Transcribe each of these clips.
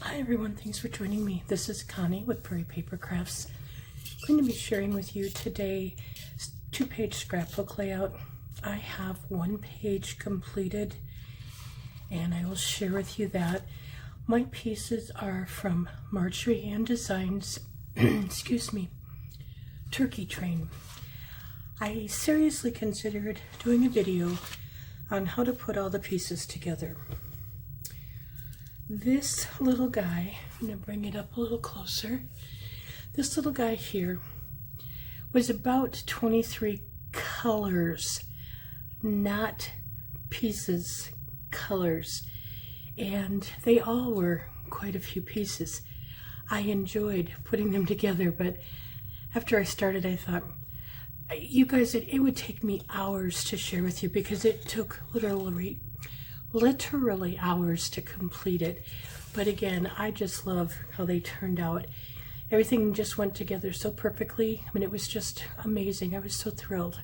Hi everyone, thanks for joining me. This is Connie with Prairie Paper Crafts. I'm going to be sharing with you today a 2-page scrapbook layout. I have 1 page completed and I will share with you that. My pieces are from Marjorie and Designs, excuse me, Turkey Train. I seriously considered doing a video on how to put all the pieces together. This little guy, I'm going to bring it up a little closer. This little guy here was about 23 colors, not pieces, colors. And they all were quite a few pieces. I enjoyed putting them together, but after I started, I thought, you guys, it would take me hours to share with you because it took literally hours to complete it. But again, I just love how they turned out. Everything just went together so perfectly. I mean, it was just amazing. I was so thrilled.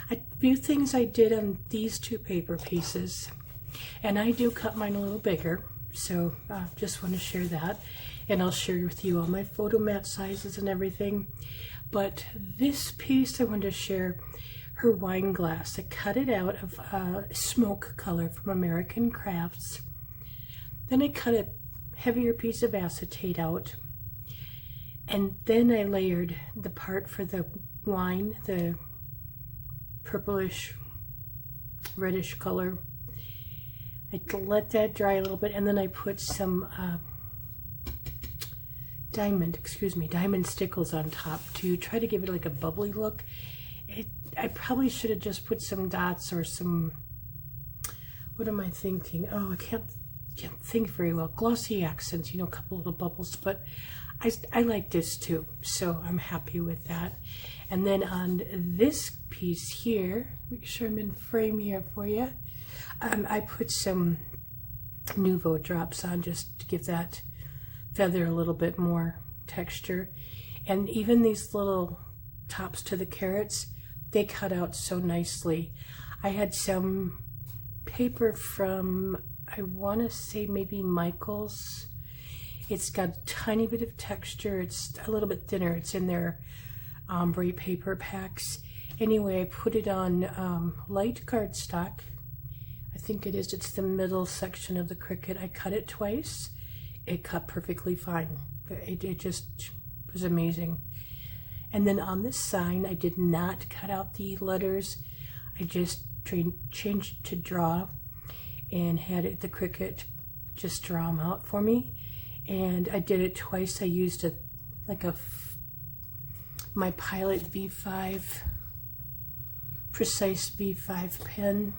A few things I did on these 2 paper pieces, and I do cut mine a little bigger, so just want to share that. And I'll share with you all my photo mat sizes and everything. But this piece I want to share, her wine glass. I cut it out of smoke color from American Crafts. Then I cut a heavier piece of acetate out. And then I layered the part for the wine, the purplish, reddish color. I let that dry a little bit, and then I put some diamond stickles on top to try to give it like a bubbly look. I probably should have just put some dots or some, what am I thinking? Oh, I can't think very well. Glossy accents, a couple little bubbles, but I like this too, so I'm happy with that. And then on this piece here, make sure I'm in frame here for you, I put some Nouveau drops on just to give that feather a little bit more texture. And even these little tops to the carrots, they cut out so nicely. I had some paper from, I want to say maybe Michael's. It's got a tiny bit of texture. It's a little bit thinner. It's in their ombre paper packs. Anyway, I put it on light cardstock. I think it is. It's the middle section of the Cricut. I cut it twice. It cut perfectly fine. It just was amazing. And then on this sign, I did not cut out the letters. I just changed to draw and had the Cricut just draw them out for me. And I did it twice. I used my Pilot V5, Precise V5 pen.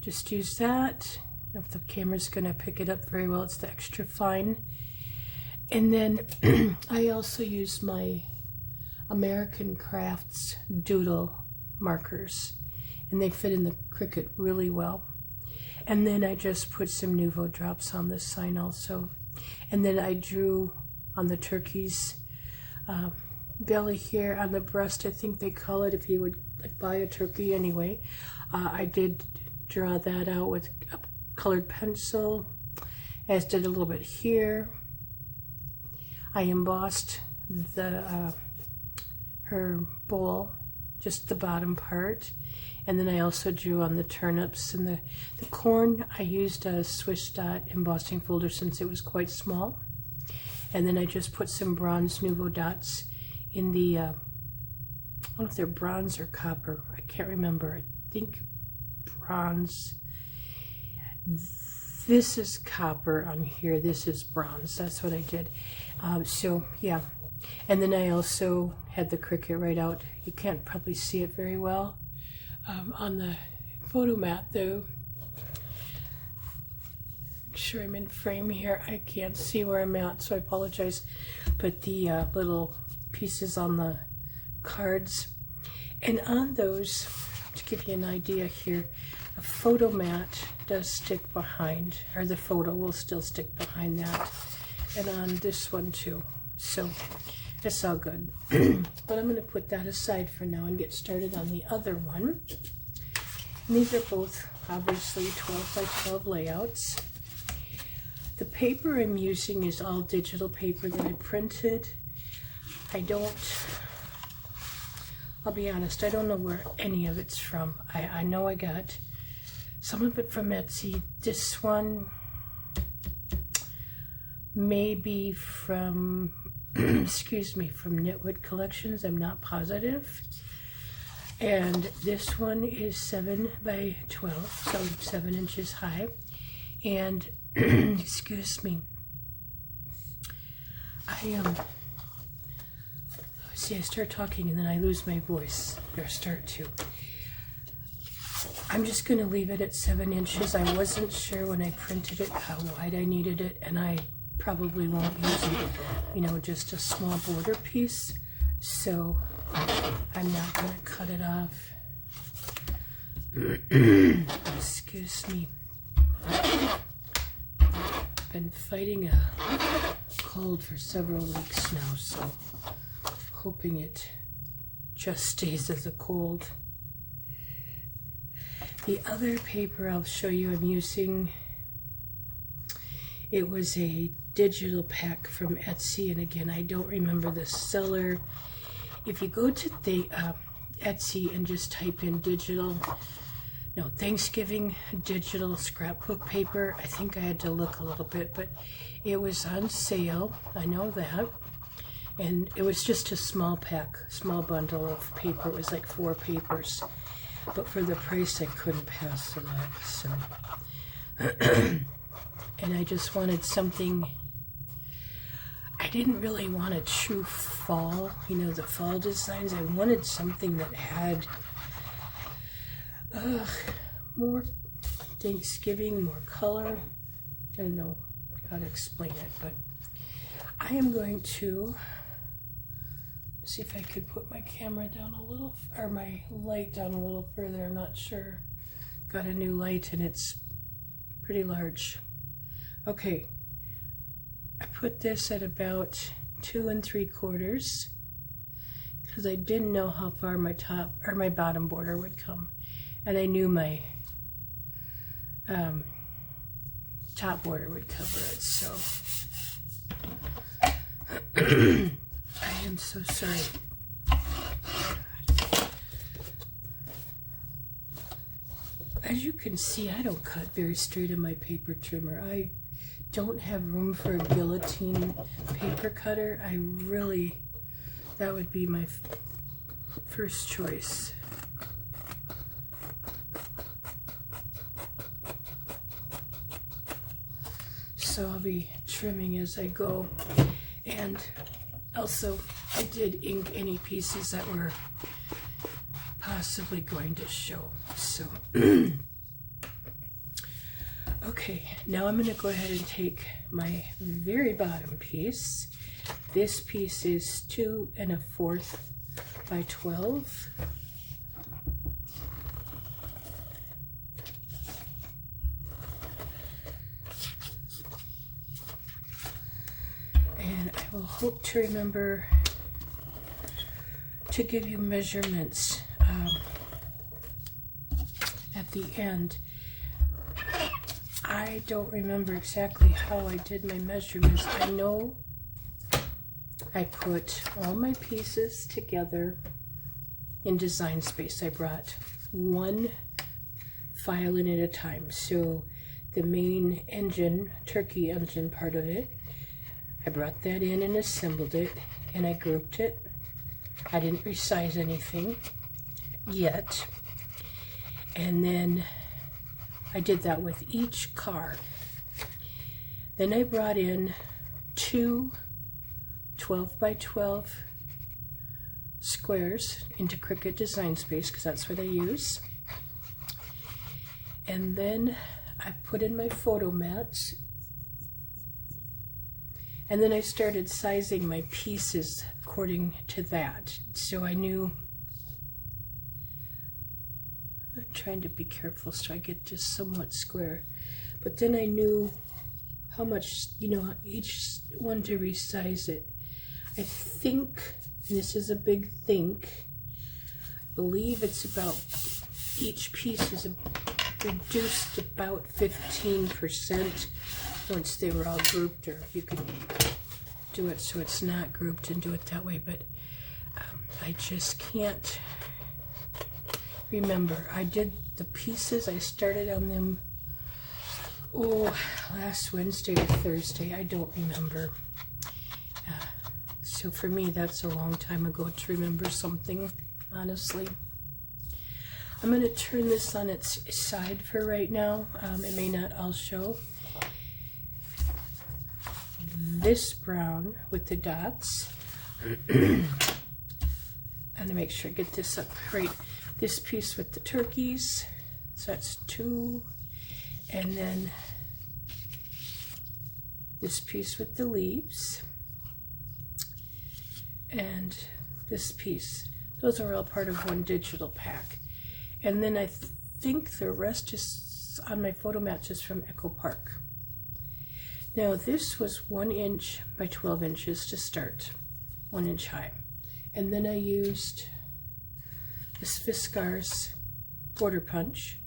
Just use that. I don't know if the camera's gonna pick it up very well. It's the extra fine. And then I also use my American Crafts doodle markers, and they fit in the Cricut really well. And then I just put some Nouveau drops on this sign also. And then I drew on the turkey's belly here, on the breast, I think they call it, if you would buy a turkey anyway. I did draw that out with a colored pencil, as did a little bit here. I embossed her bowl, just the bottom part. And then I also drew on the turnips and the corn. I used a Swiss dot embossing folder since it was quite small. And then I just put some bronze Nouveau dots in the, I don't know if they're bronze or copper. I can't remember. I think bronze. This is copper on here. This is bronze. That's what I did. So yeah. And then I also had the Cricut right out. You can't probably see it very well on the photo mat though. Make sure I'm in frame here. I can't see where I'm at, so I apologize. But the little pieces on the cards, and on those, to give you an idea here, a photo mat does stick behind, or the photo will still stick behind that, and on this one too. So it's all good. But I'm going to put that aside for now and get started on the other one. And these are both obviously 12 by 12 layouts. The paper I'm using is all digital paper that I printed. I'll be honest, I don't know where any of it's from. I know I got some of it from Etsy. This one maybe from, excuse me, from Knitwood Collections. I'm not positive. And this one is 7 by 12, so 7 inches high. And, excuse me, see, I start talking and then I lose my voice, or start to. I'm just going to leave it at 7 inches. I wasn't sure when I printed it how wide I needed it, and I probably won't use it, you know, just a small border piece. So I'm not going to cut it off. Excuse me. I've been fighting a cold for several weeks now, so hoping it just stays as a cold. The other paper I'll show you I'm using, it was a digital pack from Etsy, and again, I don't remember the seller. If you go to the Etsy and just type in Thanksgiving digital scrapbook paper, I think I had to look a little bit, but it was on sale, I know that. And it was just a small pack, small bundle of paper. It was like 4 papers. But for the price, I couldn't pass it up. So, and I just wanted something. I didn't really want a true fall, you know, the fall designs. I wanted something that had more Thanksgiving, more color. I don't know how to explain it, but I am going to see if I could put my camera down a little, or my light down a little further. I'm not sure. Got a new light and it's pretty large. Okay, I put this at about 2 3/4 because I didn't know how far my top or my bottom border would come, and I knew my top border would cover it. So I am so sorry. As you can see, I don't cut very straight on my paper trimmer. I don't have room for a guillotine paper cutter. That would be my first choice. So I'll be trimming as I go. And also, I did ink any pieces that were possibly going to show. So, okay, now I'm going to go ahead and take my very bottom piece. This piece is 2 1/4 by 12. And I will hope to remember to give you measurements at the end. I don't remember exactly how I did my measurements. I know I put all my pieces together in Design Space. I brought one file in at a time. So the main engine, turkey engine part of it, I brought that in and assembled it, and I grouped it. I didn't resize anything yet. And then I did that with each car. Then I brought in 2 12 by 12 squares into Cricut Design Space, because that's what I use. And then I put in my photo mats. And then I started sizing my pieces according to that. So I knew, I'm trying to be careful so I get just somewhat square. But then I knew how much, each one to resize it. I think, and this is a big think, I believe it's about, each piece is reduced about 15% once they were all grouped, or you could do it so it's not grouped and do it that way, but I just can't remember. I did the pieces, I started on them, last Wednesday or Thursday, I don't remember. So for me, that's a long time ago to remember something, honestly. I'm going to turn this on its side for right now. It may not all show. This brown with the dots. I'm going to make sure I get this up right. This piece with the turkeys. So that's 2. And then this piece with the leaves. And this piece. Those are all part of one digital pack. And then I think the rest is on my photo matches from Echo Park. Now this was 1 inch by 12 inches to start, 1 inch high. And then I used this Viscar's border punch.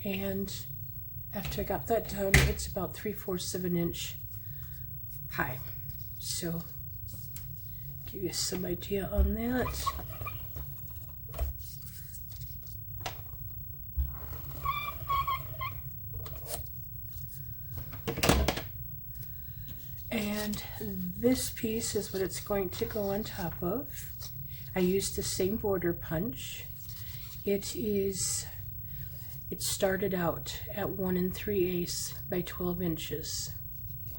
And after I got that done, it's about 3/4 of an inch high. So give you some idea on that. And this piece is what it's going to go on top of. I used the same border punch. It started out at 1 3/8 by 12 inches.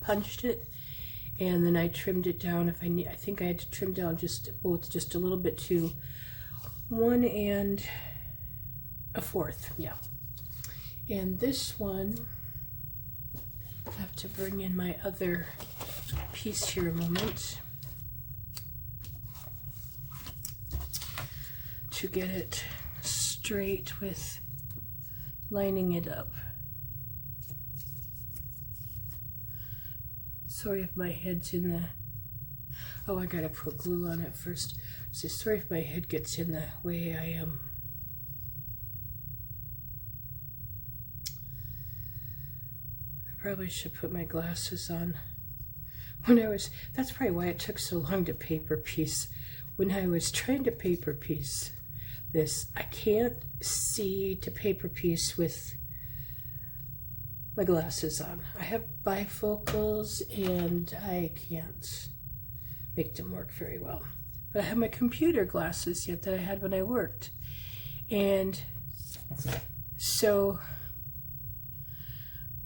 Punched it, and then I trimmed it down. If I need, I think I had to trim down just a little bit to 1 1/4. Yeah. And this one, I have to bring in my other piece here a moment to get it straight with lining it up. Sorry if my head's in the... Oh, I gotta put glue on it first. So sorry if my head gets in the way. I probably should put my glasses on. That's probably why it took so long to paper piece. When I was trying to paper piece this, I can't see to paper piece with my glasses on. I have bifocals and I can't make them work very well. But I have my computer glasses yet that I had when I worked. And so,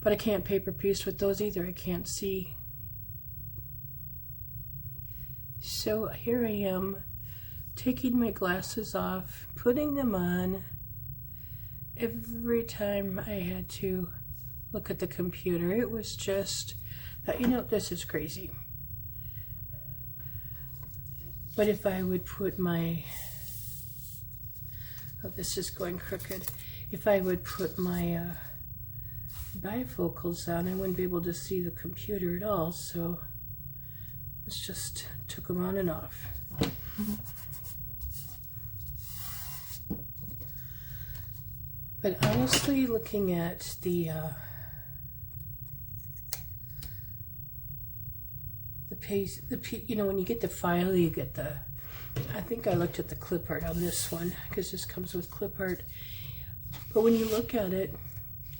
but I can't paper piece with those either. I can't see. So here I am, taking my glasses off, putting them on. Every time I had to look at the computer, it was just that, this is crazy. But if I would put my, this is going crooked. If I would put my bifocals on, I wouldn't be able to see the computer at all. So it's just took them on and off. But honestly, looking at the page, when you get the file, you get the, I think I looked at the clip art on this one because this comes with clip art. But when you look at it,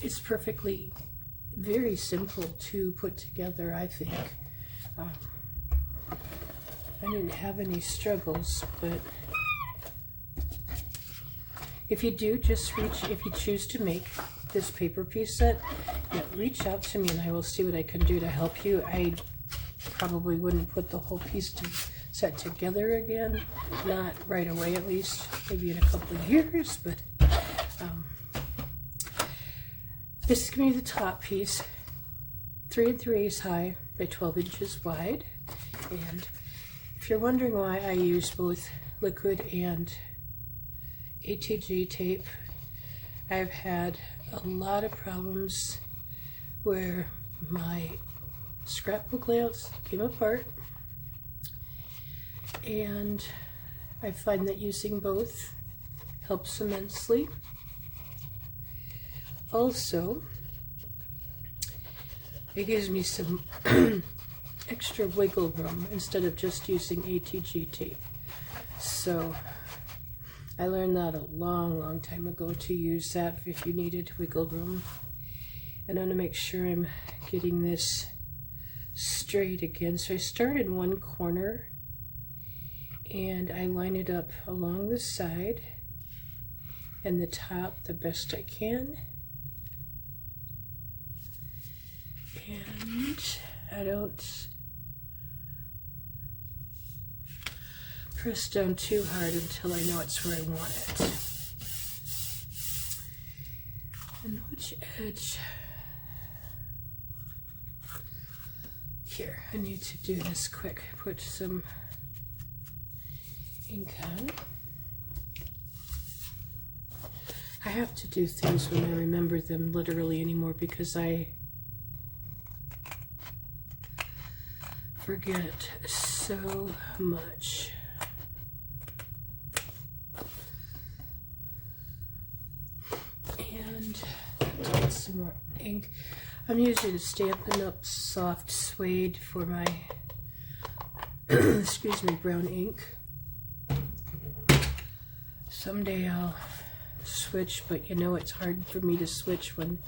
it's perfectly, very simple to put together, I think. I didn't have any struggles, but if you do, just reach, if you choose to make this paper piece set, reach out to me and I will see what I can do to help you. I probably wouldn't put the whole piece set together again, not right away at least, maybe in a couple of years, but this is going to be the top piece, 3 3/8 high by 12 inches wide. And if you're wondering why I use both liquid and ATG tape, I've had a lot of problems where my scrapbook layouts came apart, and I find that using both helps immensely. Also, It gives me some extra wiggle room instead of just using ATGT. So I learned that a long time ago, to use that if you needed wiggle room. And I'm going to make sure I'm getting this straight again. So I start in one corner and I line it up along the side and the top the best I can. And I don't press down too hard until I know it's where I want it. And which edge? Here, I need to do this quick. Put some ink on. I have to do things when I remember them literally anymore, because I forget so much. And get some more ink. I'm using Stampin' Up! Soft Suede for my excuse me, brown ink. Someday I'll switch, but you know, it's hard for me to switch when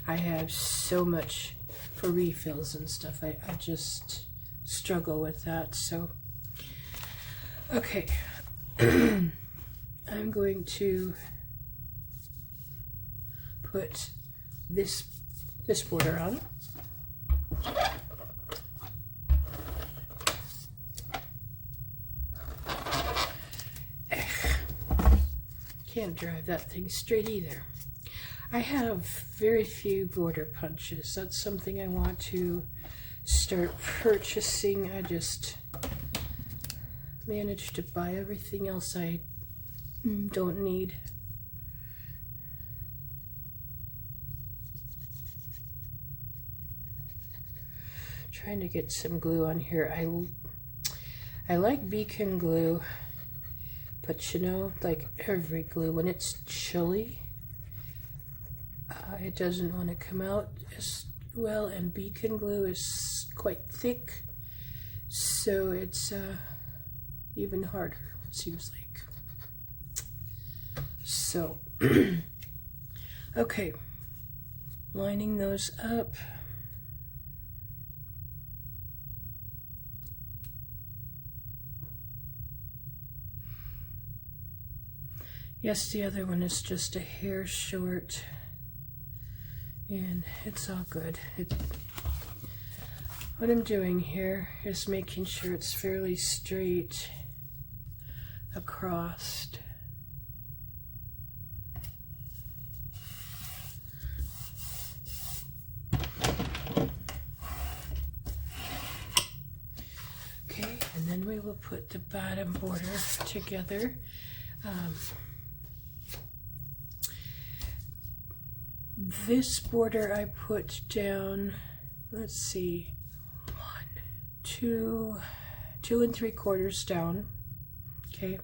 I have so much for refills and stuff. I just struggle with that. So okay. I'm going to put this border on. Can't drive that thing straight either. I have very few border punches. That's something I want to start purchasing. I just managed to buy everything else I don't need. Trying to get some glue on here. I like beacon glue, but you know, like every glue, when it's chilly, it doesn't want to come out as well, and beacon glue is quite thick, so it's even harder, it seems like. So okay, lining those up. Yes, the other one is just a hair short, and it's all good. What I'm doing here is making sure it's fairly straight across. Okay, and then we will put the bottom border together. This border I put down, let's see, 2 3/4 down, okay,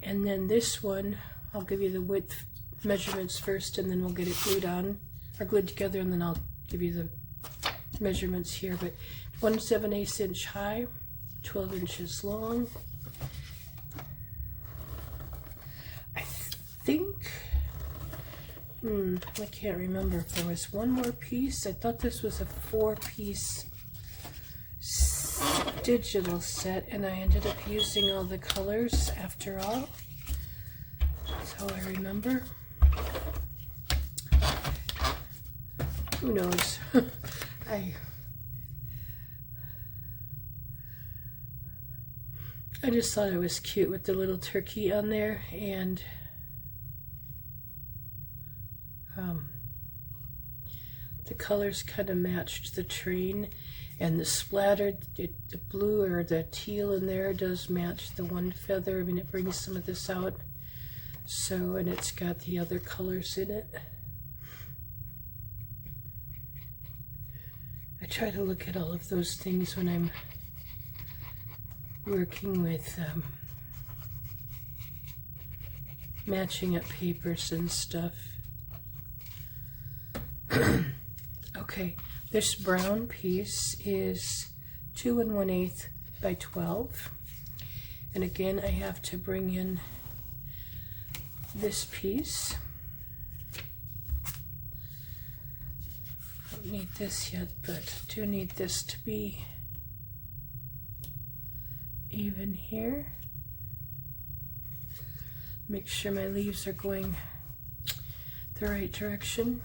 and then this one, I'll give you the width measurements first, and then we'll get it glued on, or glued together, and then I'll give you the measurements here, but 1 7/8 inch high, 12 inches long. I think, I can't remember if there was one more piece. I thought this was a 4-piece digital set, and I ended up using all the colors after all. That's how I remember. Who knows? I just thought it was cute with the little turkey on there, and the colors kind of matched the train, and the splattered, the blue or the teal in there does match the one feather. I mean, it brings some of this out. So, and it's got the other colors in it. I try to look at all of those things when I'm working with matching up papers and stuff. Okay, This brown piece is 2 1/8 by 12. And again, I have to bring in this piece. Don't need this yet, but do need this to be even here. Make sure my leaves are going the right direction.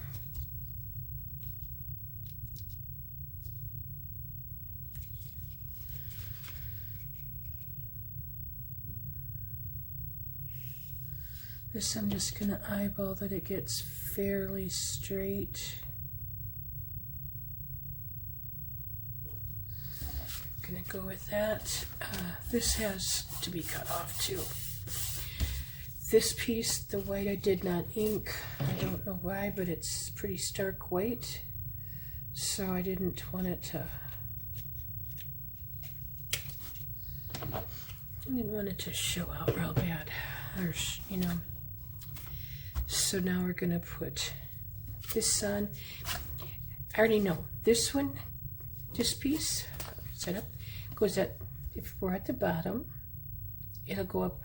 This I'm just going to eyeball that it gets fairly straight. Gonna go with that. This has to be cut off too. This piece, the white I did not ink. I don't know why, but it's pretty stark white, so I didn't want it to. I didn't want it to show out real bad, or you know. So now we're gonna put this on. I already know this one. This piece set up goes at, if we're at the bottom, it'll go up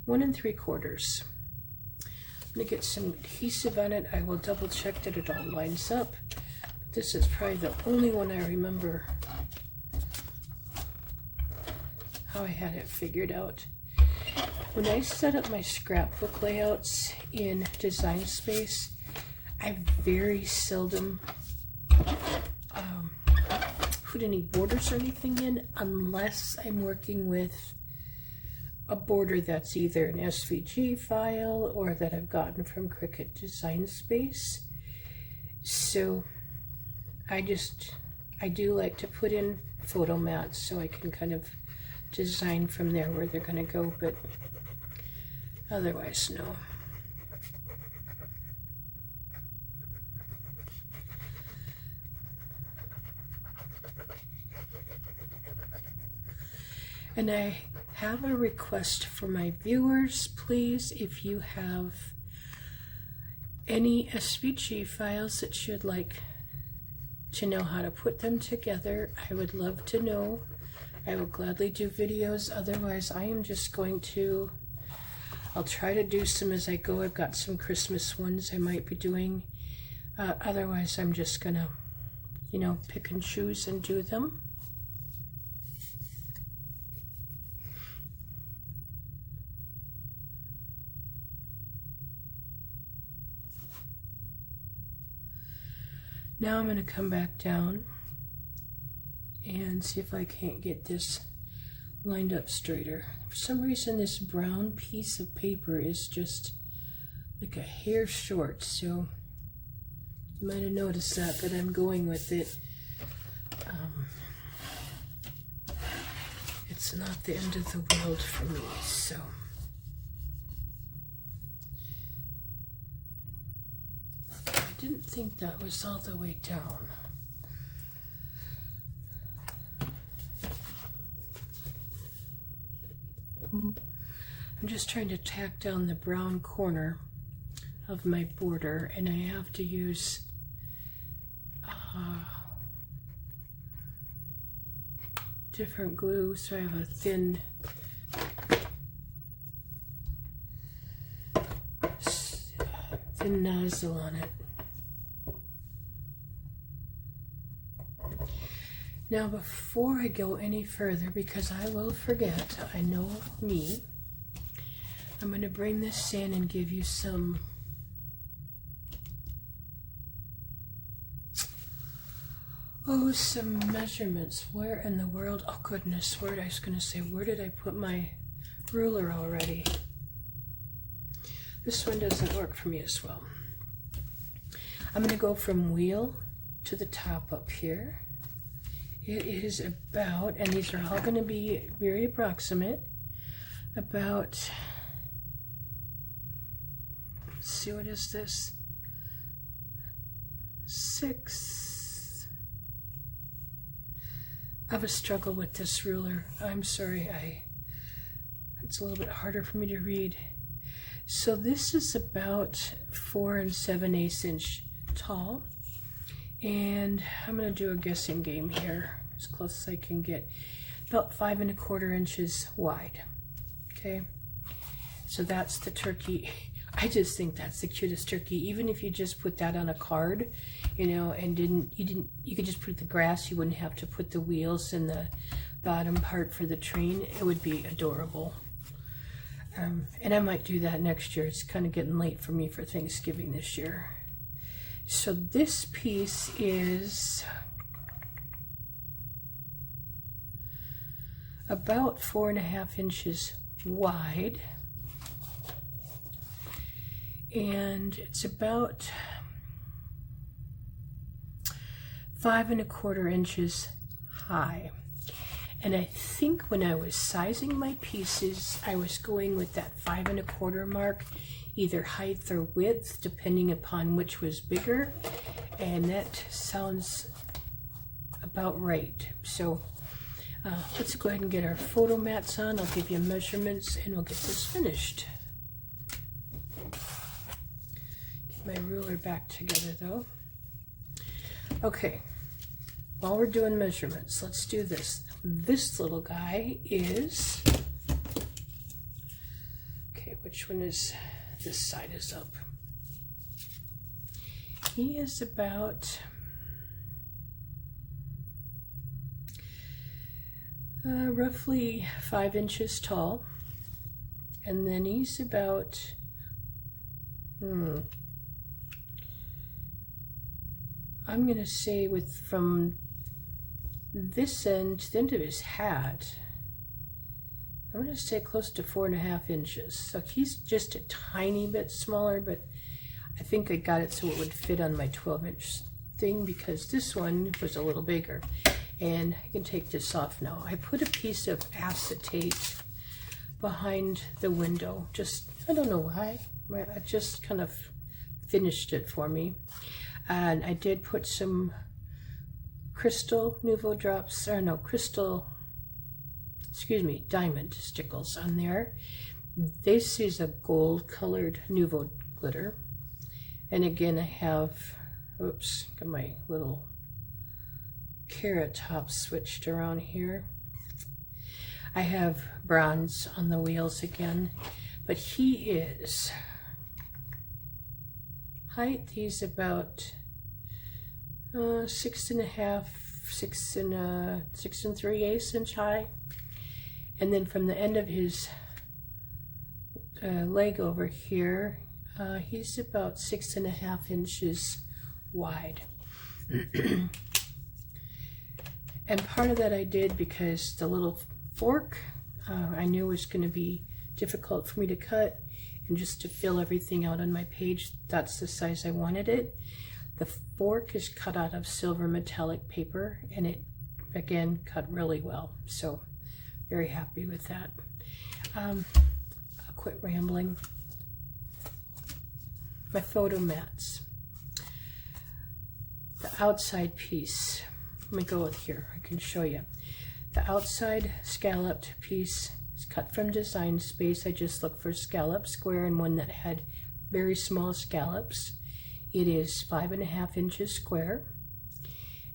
1 3/4. I'm gonna get some adhesive on it. I will double check that it all lines up. But this is probably the only one I remember how I had it figured out. When I set up my scrapbook layouts in Design Space, I very seldom put any borders or anything in unless I'm working with a border that's either an SVG file or that I've gotten from Cricut Design Space. So I do like to put in photo mats so I can kind of design from there where they're going to go, but otherwise no. And I have a request for my viewers. Please, if you have any SVG files that you'd like to know how to put them together, I would love to know. I will gladly do videos. Otherwise, I am just going to, I'll try to do some as I go. I've got some Christmas ones I might be doing. Otherwise, I'm just gonna, you know, pick and choose and do them. Now I'm going to come back down and see if I can't get this lined up straighter. For some reason this brown piece of paper is just like a hair short, so you might have noticed that, but I'm going with it. It's not the end of the world for me, so. I didn't think that was all the way down. I'm just trying to tack down the brown corner of my border, and I have to use different glue, so I have a thin nozzle on it. Now before I go any further, because I will forget, I know me, I'm going to bring this in and give you some some measurements. Where in the world, oh goodness, I was going to say, where did I put my ruler already? This one doesn't work for me as well. I'm going to go from wheel to the top up here. It is about, and these are all going to be very approximate, about, let's see, what is this? 6. I have a struggle with this ruler. I'm sorry, it's a little bit harder for me to read. So this is about 4 7/8 inch tall, And I'm going to do a guessing game here, as close as I can get. About 5 1/4 inches wide. Okay, so that's the turkey. I just think that's the cutest turkey. Even if you just put that on a card, you know, and you could just put the grass. You wouldn't have to put the wheels in the bottom part for the train. It would be adorable. And I might do that next year. It's kind of getting late for me for Thanksgiving this year. So this piece is about 4 1/2 inches wide, and it's about 5 1/4 inches high. And I think when I was sizing my pieces, I was going with that 5 1/4 mark, either height or width, depending upon which was bigger. And that sounds about right. So let's go ahead and get our photo mats on. I'll give you measurements and we'll get this finished. Get my ruler back together though. Okay, while we're doing measurements, let's do this. This little guy is, okay, which one is, this side is up. He is about roughly 5 inches tall, and then he's about I'm gonna say from this end to the end of his hat, I'm gonna say close to 4 1/2 inches. So he's just a tiny bit smaller, but I think I got it so it would fit on my 12-inch thing, because this one was a little bigger. And I can take this off now. I put a piece of acetate behind the window. Just, I don't know why. I just kind of finished it for me. And I did put some crystal Nouveau drops, or no, diamond stickles on there. This is a gold colored Nouveau glitter. And again, I have, oops, got my little carrot top switched around here. I have bronze on the wheels again, but he is height, he's about 6 3/8 inch high, and then from the end of his leg over here, he's about 6 1/2 inches wide. And part of that I did because the little fork I knew was going to be difficult for me to cut, and just to fill everything out on my page, that's the size I wanted it. The fork is cut out of silver metallic paper, and it again cut really well, so very happy with that. I'll quit rambling. My photo mats. The outside piece, let me go with here, I can show you. The outside scalloped piece is cut from Design Space. I just looked for scallop square and one that had very small scallops. It is 5 1/2 inches square.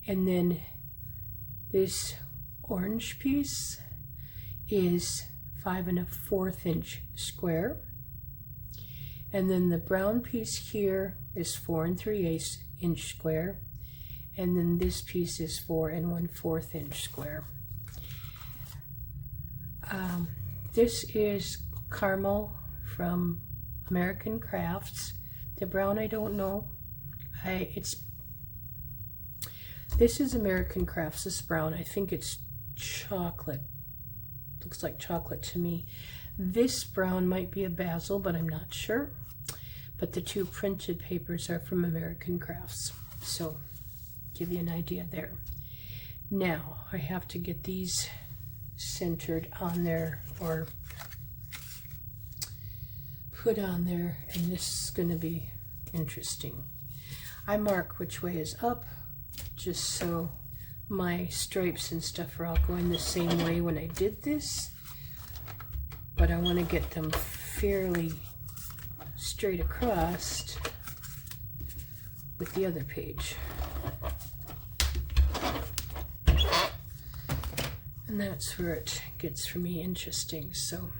And then this orange piece is 5 1/4 inch square. And then the brown piece here is 4 3/8 inch square. And then this piece is 4 1/4 inch square. This is caramel from American Crafts. The brown I don't know. This is American Crafts, this brown. I think it's chocolate. Looks like chocolate to me. This brown might be a basil, but I'm not sure. But the two printed papers are from American Crafts. So give you an idea there. Now I have to get these centered on there or put on there, and this is going to be interesting. I mark which way is up just so my stripes and stuff are all going the same way when I did this, but I want to get them fairly straight across with the other page. And that's where it gets for me interesting. So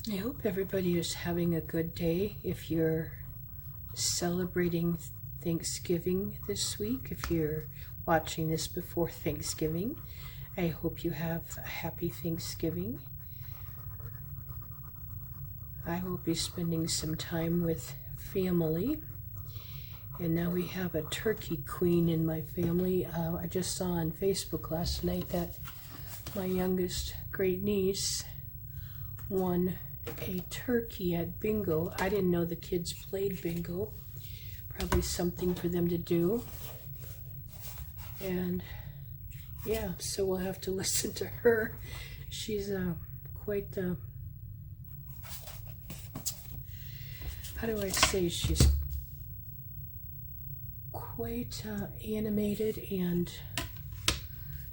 I hope everybody is having a good day. If you're celebrating Thanksgiving this week, if you're watching this before Thanksgiving, I hope you have a happy Thanksgiving. I will be spending some time with family. And now we have a turkey queen in my family. I just saw on Facebook last night that my youngest great niece won a turkey at bingo. I didn't know the kids played bingo. Probably something for them to do. And yeah, so we'll have to listen to her. She's quite, how do I say, she's quite animated, and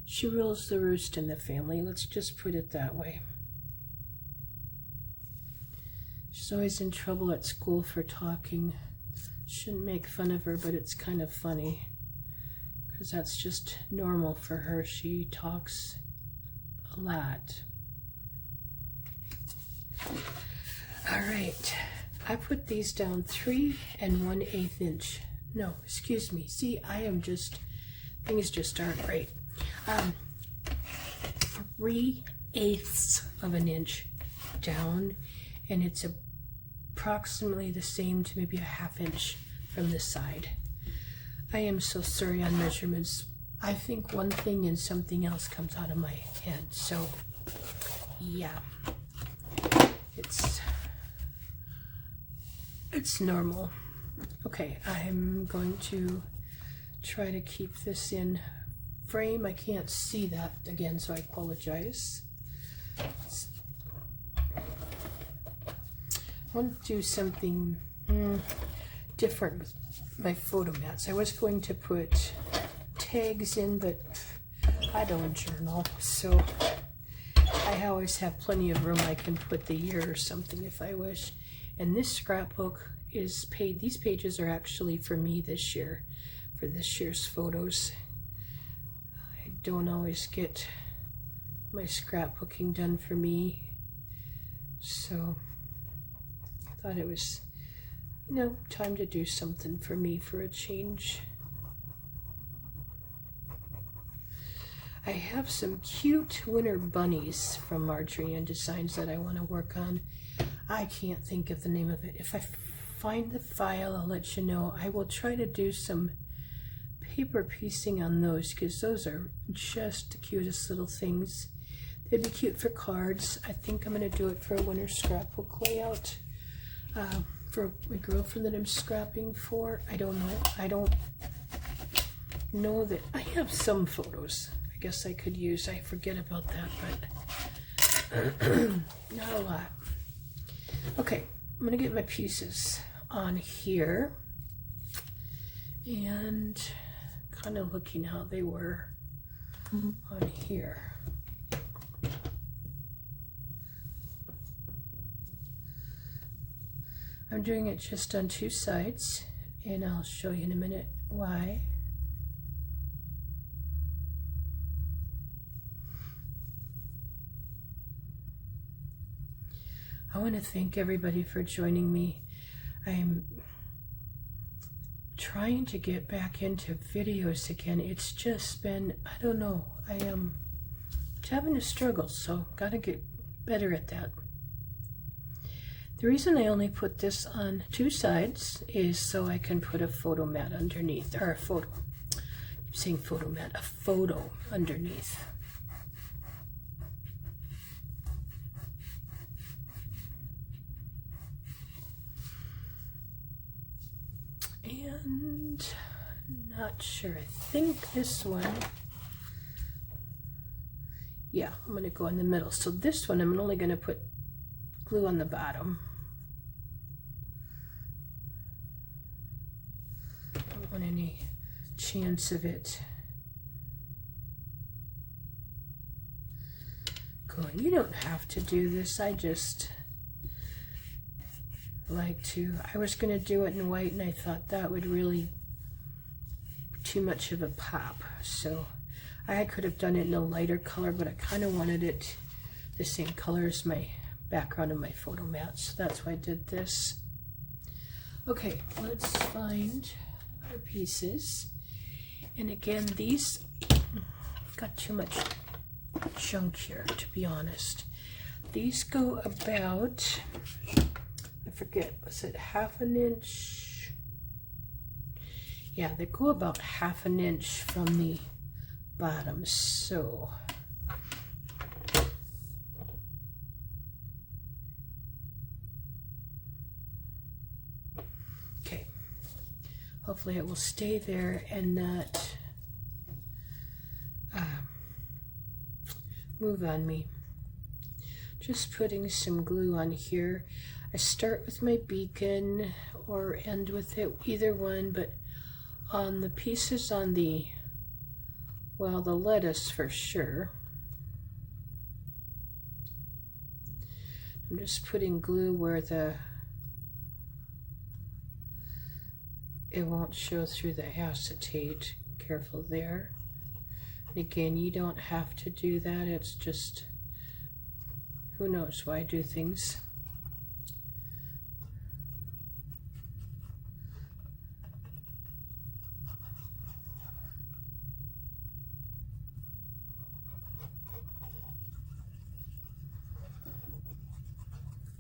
she rules the roost in the family. Let's just put it that way. She's always in trouble at school for talking. Shouldn't make fun of her, but it's kind of funny because that's just normal for her. She talks a lot. All right, I put these down 3 1/8 inch. No, excuse me. See, I am just, things just aren't right. 3/8 of an inch down, and it's approximately the same to maybe a 1/2 inch from the side. I am so sorry on measurements. I think one thing and something else comes out of my head. So, yeah, it's normal. Okay, I'm going to try to keep this in frame. I can't see that again, so I apologize. I want to do something different with my photo mats. I was going to put tags in, but I don't journal, so I always have plenty of room. I can put the year or something if I wish. And this scrapbook is paid. These pages are actually for me this year, for this year's photos. I don't always get my scrapbooking done for me, so I thought it was, you know, time to do something for me for a change. I have some cute winter bunnies from Marjorie and Designs that I want to work on. I can't think of the name of it. If I find the file, I'll let you know. I will try to do some paper piecing on those because those are just the cutest little things. They'd be cute for cards. I think I'm going to do it for a winter scrapbook layout for my girlfriend that I'm scrapping for. I don't know. I don't know that I have some photos I guess I could use. I forget about that, but not a lot. Okay, I'm going to get my pieces on here and kind of looking how they were on here. I'm doing it just on 2 sides, and I'll show you in a minute why. I want to thank everybody for joining me. I'm trying to get back into videos again. It's just been, I don't know, I am having a struggle, so gotta get better at that. The reason I only put this on 2 sides is so I can put a photo mat underneath, or a photo, I keep saying photo mat, a photo underneath. And not sure, I think this one, yeah, I'm going to go in the middle. So this one I'm only going to put glue on the bottom. Don't want any chance of it going. You don't have to do this, I just like to. I was going to do it in white, and I thought that would really too much of a pop. So I could have done it in a lighter color, but I kind of wanted it the same color as my background of my photo mat, so that's why I did this. Okay, let's find our pieces. And again, these got too much junk here, to be honest. These go about, I forget, was it ½ an inch? Yeah, they go about ½ an inch from the bottom, so okay, hopefully it will stay there and not move on me. Just putting some glue on here. I start with my beacon or end with it, either one, but on the pieces on the, well, the lettuce for sure, I'm just putting glue where it won't show through the acetate. Careful there. And again, you don't have to do that. It's just, who knows why I do things.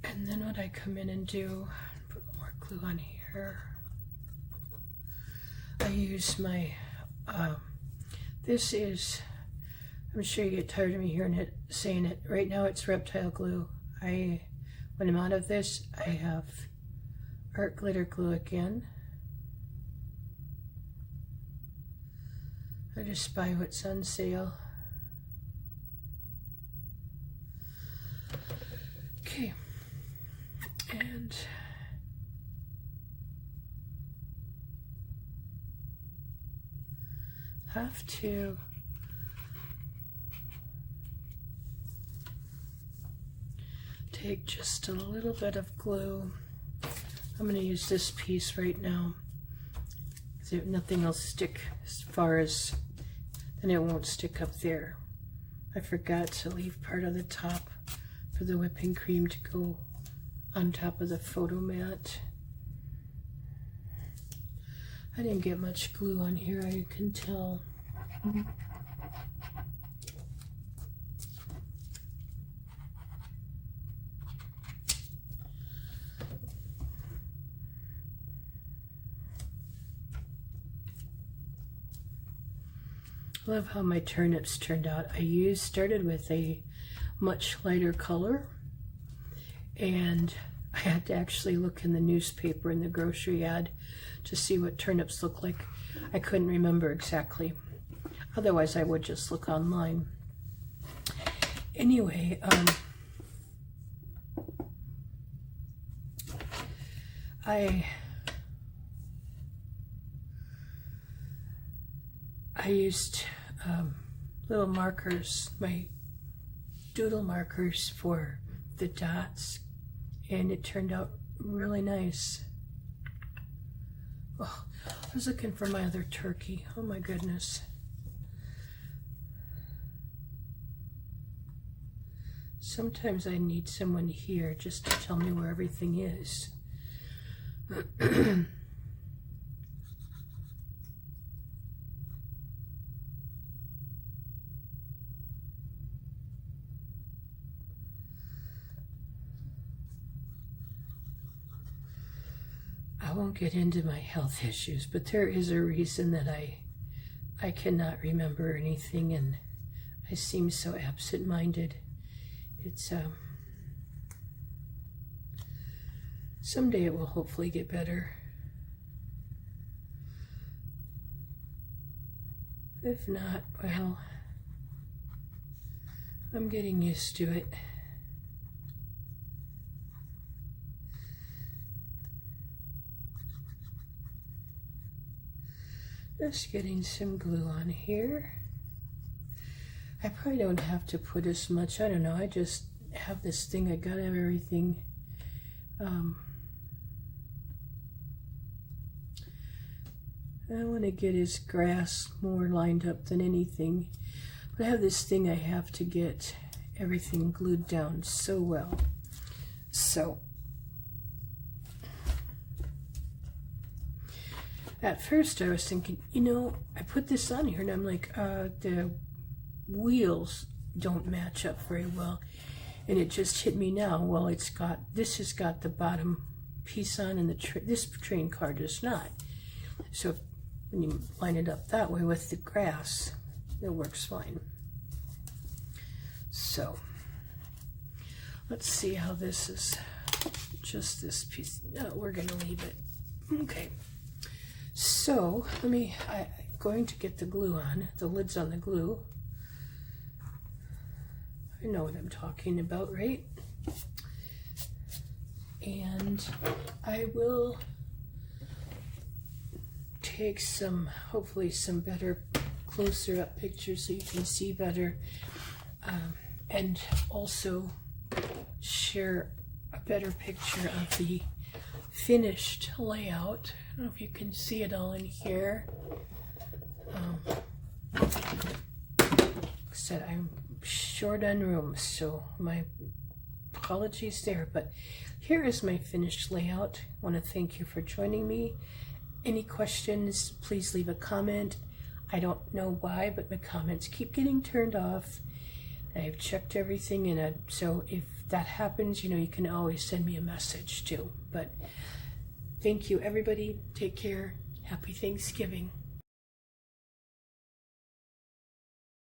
And then what I come in and do, put more glue on here. I use my, this is, I'm sure you get tired of me hearing it, saying it. Right now it's reptile glue. When I'm out of this, I have art glitter glue again. I just buy what's on sale. Okay. And have to take just a little bit of glue. I'm going to use this piece right now because nothing will stick as far as, then it won't stick up there. I forgot to leave part of the top for the whipping cream to go on top of the photo mat. I didn't get much glue on here, I can tell. I love how my turnips turned out. I started with a much lighter color, and I had to actually look in the newspaper in the grocery ad to see what turnips look like. I couldn't remember exactly. Otherwise, I would just look online. Anyway, I used little markers, my doodle markers for the dots, and it turned out really nice. Oh, I was looking for my other turkey. Oh my goodness. Sometimes I need someone here just to tell me where everything is. I won't get into my health issues, but there is a reason that I cannot remember anything, and I seem so absent-minded. It's someday it will hopefully get better. If not, well, I'm getting used to it. Just getting some glue on here. I probably don't have to put as much. I don't know. I just have this thing. I gotta have everything. I want to get his grass more lined up than anything. But I have this thing I have to get everything glued down so well. So, at first I was thinking, you know, I put this on here and I'm like, the wheels don't match up very well. And it just hit me now. Well, this has got the bottom piece on and this train car does not. So when you line it up that way with the grass, it works fine. So let's see how this is. Just this piece. No, we're going to leave it. Okay. So I'm going to get the glue on. The lid's on the glue. I know what I'm talking about, right? And I will take hopefully some better closer up pictures so you can see better, and also share a better picture of the finished layout. I don't know if you can see it all in here. Like I said, I'm short on room, so my apologies there, but here is my finished layout. I want to thank you for joining me. Any questions, please leave a comment. I don't know why, but my comments keep getting turned off. I've checked everything, and so if that happens, you know, you can always send me a message too. But thank you, everybody. Take care. Happy Thanksgiving.